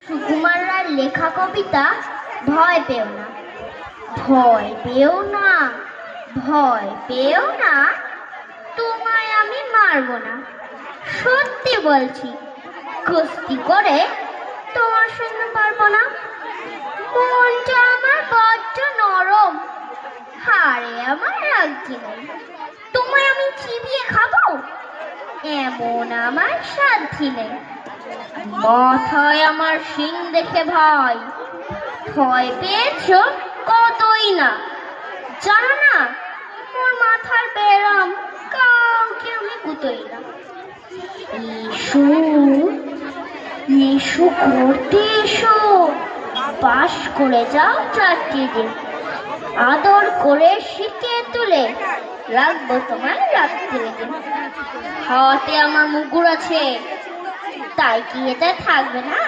সুকুমার রায়ের লেখা কবিতা ভয় পেও না, ভয় পেও না, ভয় পেও না, তোমায় আমি মারবো না। সত্যি বলছি, কুস্তি করে তোমার সঙ্গে পারবো না। মনটা আমার বড্ড নরম, হাড়ে আমার রাখছি নাই। তোমায় আমি চিবিয়ে খাবো এমন আমার সাধ্যি নেই। মাথায় আমার শিং দেখে ভাই, ভয় পেয়েছ কতই না। জানো না ওর মাথার বেরাম, কাউকে আমি গুতোই না। এসো এসো করতে এসো, বাস করে যাও 4টি দিন, আদর করে শিখিয়ে তুলে রাখবো তোমার রাত্রির দিন। হাতে আমার মুগুর আছে, তাই কি এটা থাকবে না?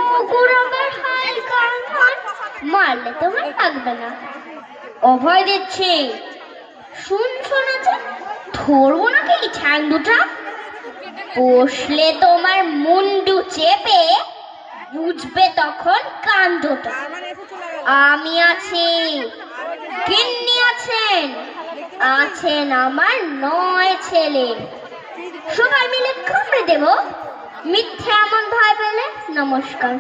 মুগুর আবার হালকা মারলে তোমার থাকবে না। অভয় দিচ্ছি, শুনছো না যে ধরবো নাকি ঠ্যাং দুটা? বসলে তোমার মুন্ডু চেপে বুঝবে তখন কাণ্ডটা। আমি আছি, গিন্নি আছেন, আছেন আমার 9 ছেলে। সবাই মিলে কামড়ে দেব মিথ্যে এমন ভয় পেলে। নমস্কার।